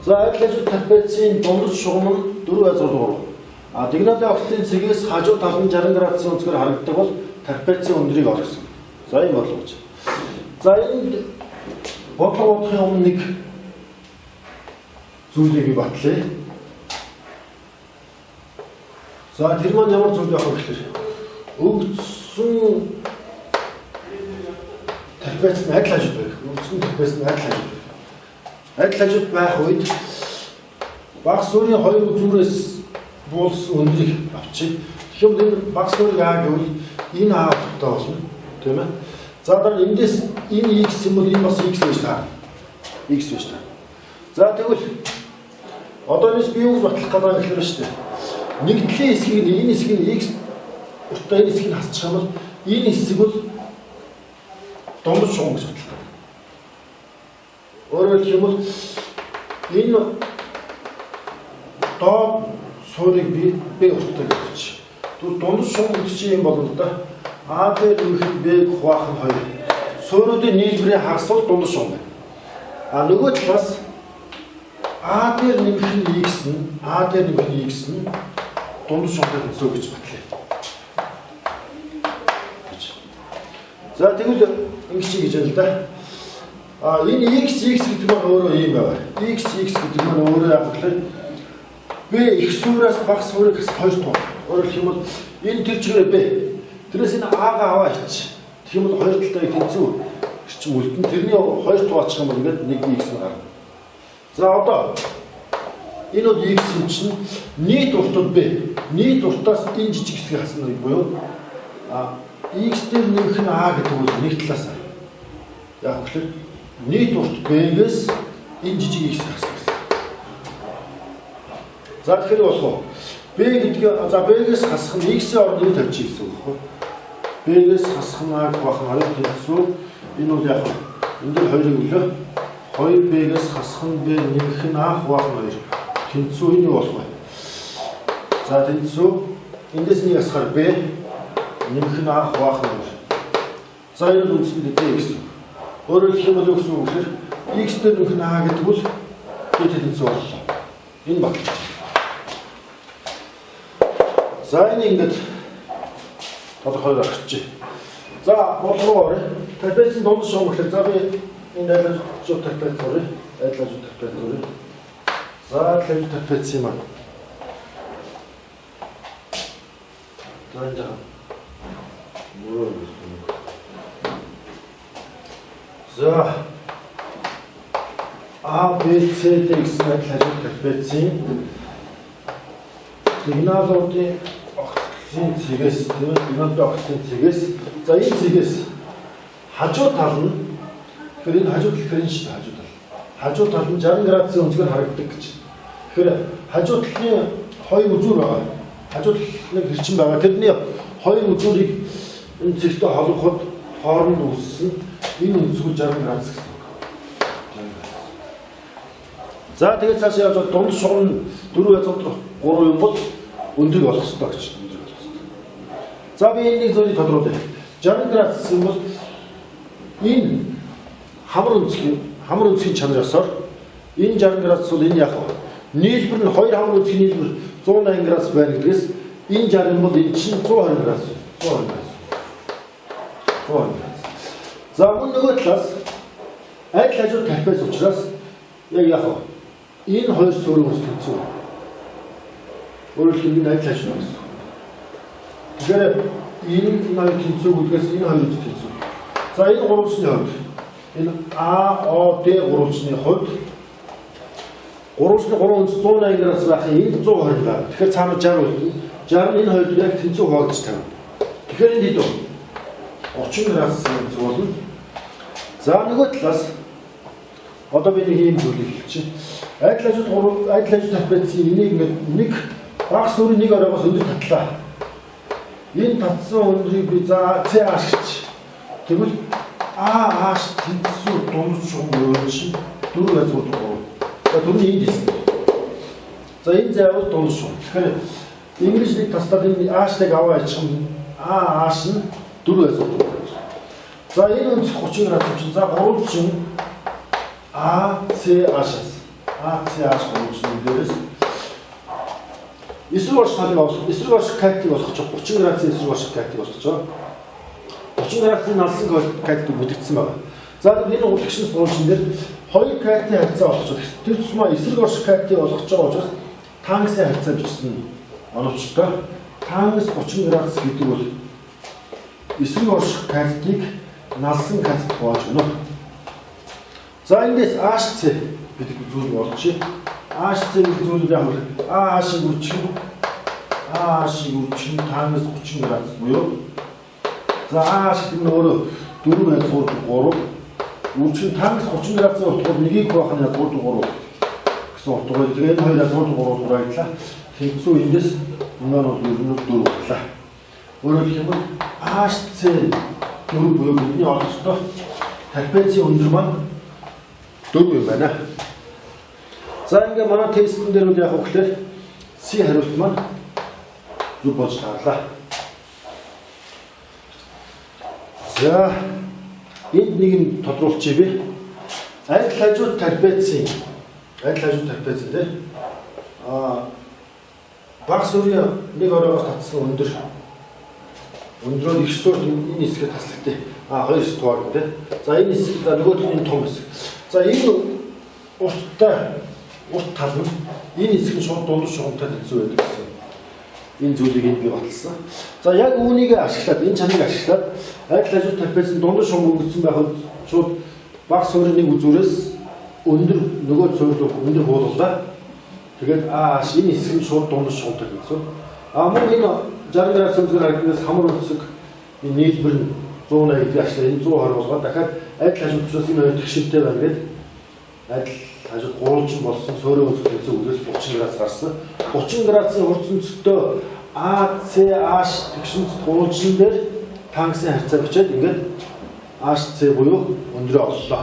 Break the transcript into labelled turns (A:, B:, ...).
A: За адил ажил трапецийн дундаж шугам нь 4,3. Дигнадын октын цэгээс хажуу тал нь 60 градусын өнцгөр харагддаг бол трапецийн өндрийг олгосон. За ийм бодлого гэж. За энд бодлого бодохын өмнө нэг зүйлийг би батлая. За тэр маань ямар зүйл явах вэ гэхээр өгдсөн трапец нь адил ажил байх. Өгдсөн трапец нь адил ажил байх. Адил ажил байх үед багц суурийн хоёр үзүүрээс буулсан өндрийг авчиг. Тэгэхээр энэ багц суурийг аа гэвэл энэ аавтай болно. Тийм ээ. За дараа эндээс энэ x юм бол энэ бас x байж таа. X байж таа. За тэгвэл одоо энэс би юу батлах гэдэг юм гэхээр шүү дээ. Нэгдлийн хэсгийг энэ хэсгийг x уртаа энэ хэсгийг хасчих юм бол энэ хэсэг бол дундаж шугам гэж батлах. Өөрөөр хэлбэл энэ доод суурийг би уртаа гэж. Тэгвэл дундаж шугам гэдэг чинь юм болно да. А дээр нөхөд Б хуваах нь 2. Сууруудын нийлбэрийн хагасвал дундаж шугам байна. Нөгөө талаас А дээр нэмэх нь x нь А дээр нэмэх нь x нь дундаж шугамтай тэнцүү гэж батлая. За тэгвэл ингэж хийж байна л да. Энэ x гэдэг нь өөрөө ийм байна. X гэдэг нь өөрөө яг л B их суураас багц суурийг бас 2 тоо. Өөрөөр хэлбэл энэ тэр чигээр B. Тэрээс энэ А-га аваа ич. Тэгэх юм бол хоёр талтай тэнцүү эрчим үлдэн. Тэрний 2 тоо очих юм бол ингээд нэг x гарна. За одоо энэ бол x юм чинь нийт уртууд B. Нийт уртаас энэ жижиг хэсгийг хасна буюу x дээр нэмэх нь A гэдэг бол нэг талаас яг гэвэл нийт урт B-гээс энэ жижиг x хасна гэсэн. За тэгэхээр болох уу? B гэдэг за B-гээс хасах нь x-ийн оронд нь тавьчих гэсэн үг байна. B-гээс хасах нь A гэх бахан 2 тэнцүү. Энэ бол яг энэ дээр 2-ыг өглөө 2B-гээс хасах нь B нэмэх нь A хуваах нь 2. Тэнцүү энэ юу болох вэ? За тэнцүү эндээс нэг асахаар B нэмэх нь А хуваах нь 2. За энэ үндсэндээ D гэсэн. Өөрөөр хэлэх юм бол юу гэсэн үг гэхээр x дээр нэмэх нь A гэдэг бол D тэнцүү боллоо. Энэ баталж. За энэ ингээд тодорхой гаргачих. За бодлого орё. Трапецийн дундаж шугам гэхээр за би энэ адил ажил трапец орё. Адил ажил трапец орё. За адил трапец юм аа. За энэ за А, Б, С, Д гэсэн адил ажил трапецийн сигналуудын огцлын цэгээс тийм динамикийн огцлын цэгээс за энэ цэгээс хажуу тал нь тэгэхээр энэ хажуу тал хэрэг шүү дээ хажуу тал нь 60 градусын өнцгөр харагддаг гэж. Тэгэхээр хажуу талын хоёр үзүүр байгаа. Хажуу талын хэрчин байгаа. Тэрний хоёр үзүүрийг энэ цэгтэй холбоход хооронд үүссэн энэ өнцгөр 60 градус гэсэн. За тэгээд цаашаа явж дунд шугам 4,3 юм бол өндрийг олох хэрэгтэй гэж. За би энийг зөвхөн тодруулъя. 60 градус юм бол энэ хамар өнцгийн чанараасаар энэ 60 градус бол энэ яг нийлбэр нь хоёр хамар өнцгийн нийлбэр 180 градус байна гэдгээс энэ 60 бол энэ чинь 120 градус. 120 градус. За мөн нөгөө талаас адил хажуу трапец учраас яг энэ хоёр суурийг ус тэнцүү. Өөрөөр хэлбэл адил хажуу гэсэн. Тэгэхээр энэ хоёр тэнцүү гэдгээс энэ хоёр тэнцүү. За энэ гурвалжны хувьд энэ А, О, Д гурвалжны хувьд гурвалжны 3 өнц 180 градус байх энэ 120 байна. Тэгэхээр цаана 60 үлдэн. 60 энэ хоёрыг яг тэнцүү хуваагдаж тавина. Тэгэхээр энэ хэд вэ? 30 градус тэнцүү болно. За нөгөө талаас одоо би нэг ийм зүйлийг хэлчих. Адил ажил трапецийн энийг ингээд нэг багц суурийн нэг ороогоос өндөр татлаа. Энэ татсан өндрийг би за CH гэж. Тэгвэл AH тэнцүү дундаж шугам өөрчн 4,3. За түрүүний энд хэлсэн. За энэ заавал дундаж шугам. Тэгэхээр инглишийг тастаад энэ AH-ыг аваа ичих юм. AH нь 4,3. За энэ өнц 30 градус чинь за гурвалжин ACH-аас AC-аш гурвалжин дээрээс эсрэг орших талыг олох, эсрэг орших катыг олох гэж 30 градусын эсрэг орших катыг олох гэж байгаа. 30 градусын налсан катыг бүдэгдсэн байна. За энэ улагшин суулжин дээр 2 катын харьцаа олох гэж тэр тусмаа эсрэг орших катыг олох гэж байгаа учраас тангсын харьцаа бичсэн оновчтой. Тангс 30 градус гэдэг бол эсрэг орших катыг налсан катд хувааж өгнө. За эндээс HC гэдэг зүйл олчих. HC гэдэг зүйл яг H-ийн үржим тангс 30 градус буюу за H гэдэг нь өөрөө 4 байц 3 үржим тангс 30 градусын утгаар нэгийг байх нь 3 гэсэн утгаар. Тэгээд энэ хоёр 3 байдлаа тэгсүү эндээс өнөө нь 4 боллаа. Өөрөөр хэлбэл HC 4 буюу бидний олцтой трапецийн өндөр маань 4 юм байна. За ингээ манай тестэн дээр үл яг өгөхлөөр C хариулт маань зүг болж таарлаа. За энд нэг нь тодруулчих би. Адил хажууд трапецийн дээр багс өрийн нэг ороогоос татсан өндрөө их суурь энэ хэсгээ таслагтай. 2 стуар гэдэг. За энэ хэсэг за нөгөөдний том хэсэг. За энэ урт тал нь энэ хэсэг нь шууд дундаж шугамтай хэцүү байдаг гэсэн. Энэ зүйлийг энд би баталсан. За яг үүнийг ашиглаад энэ чанарыг ашиглаад адил хажууд трапецийн дундаж шугам өнгөцсөн байхад шууд багс өрийн нэг үзүүрээс нөгөө цөөлөг өндөр буулгалаа. Тэгээд энэ хэсэг нь шууд дундаж шугамтай гэсэн. Мөн энэ 60 градусын зүгээр харагдсанаас хамар өнцөг энэ нийлбэр нь 180 ашиглаа энэ 120 болгоод дахиад адил хажууд учраас энэ хоёр тэгшинтэй байна гэдэг. Адил хажууд гуулчин болсон сөөрийн өнцөг хэсэг үгээс 30 градус гарсан. 30 градусын хурц өнцгтөө ACH тэгшинт гуулчин дээр тангсын харьцаа бичээд ингээд HC буюу өндрөө оллоо.